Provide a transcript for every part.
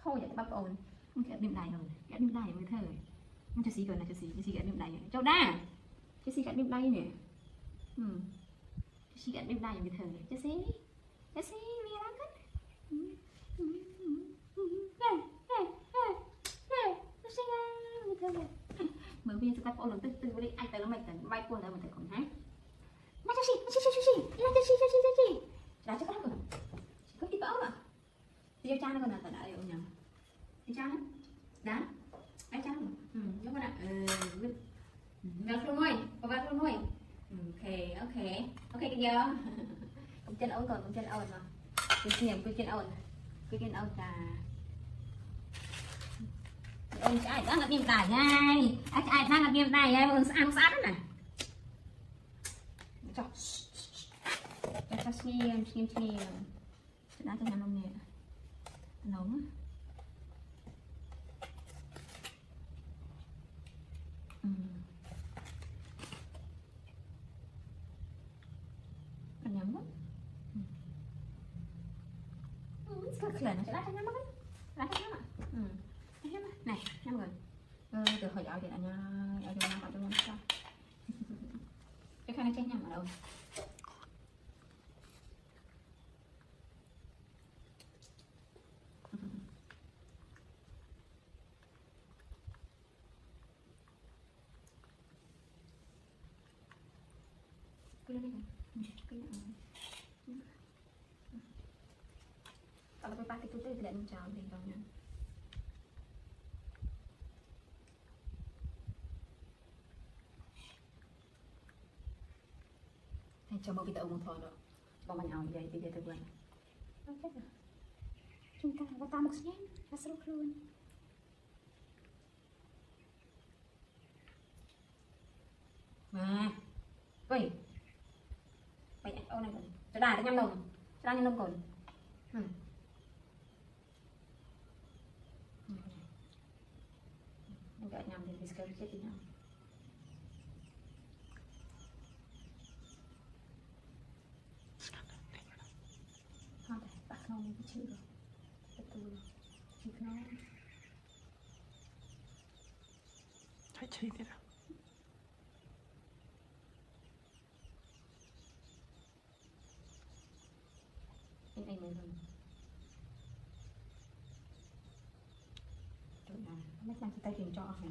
khô vậy bắp ồn không kẹt đêm này rồi kẹt đêm này mới thở không cho xí rồi này cho xí kẹt đêm này châu đa cho xí kẹt đêm này nè cho xí kẹt đêm này mới thở cho xí vì lắm hết bởi vì chúng ta có lần từ đi anh tới nó mệt tận bay qua là mình phải còn hát nó cho xí là cho các con có ít bão mà đi cho cha nó còn là tận đại ở nhà đi cha đó ai cha giống bạn ạ vào luôn nuôi vào luôn nuôi ok cái giờ cũng chân ổn còn cũng chân ổn mà cái chân ổn trà ôn ai đang ngập niềm tải ngay ai đang ngập niềm tải ngay ăn sát này cho xiêm đã cho nhà nông nhẹ nóng nhắm rất là nó sẽ đắt nhắm đấy đắt nhắm ạ này nhắm rồi từ hồi dạo thì anh ở trong năm sao cái khăn nó chết nhầm ở đâu kalau pakai itu tidak mencau di dalamnya. Coba kita umum thôi đó, còn mình ảo vậy thì giờ tôi quên. Chúng ta có tam một nhé, là sốt luôn. Mà, vậy ô này còn, cho đà tới 5 đồng, cho đà 5 đồng còn. Enggak nyampe di sekali jadi nyampe. Bắt nông cái chữ rồi, betul, chữ nông. Thấy chi thế nào? Ini mình rồi. Mấy con tay tìm cho hả?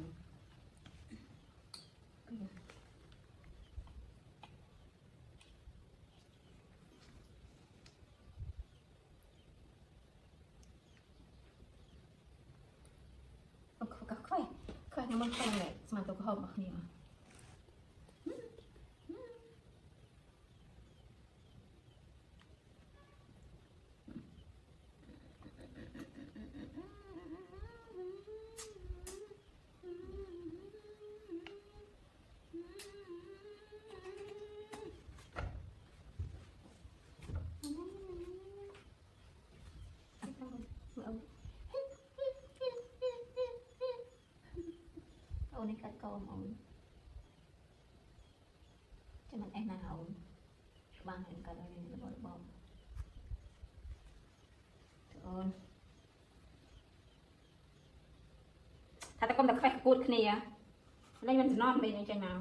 Khơi nó mang khăn này, mà tôi có hộp mặc nhiều. Ini kan kau mau cuman nào bang yang kadang ini boleh bom ơnถ้าตะกมตะไคร้กูดគ្នាលេងមិនសំណល់មិនយ៉ាងចឹងnào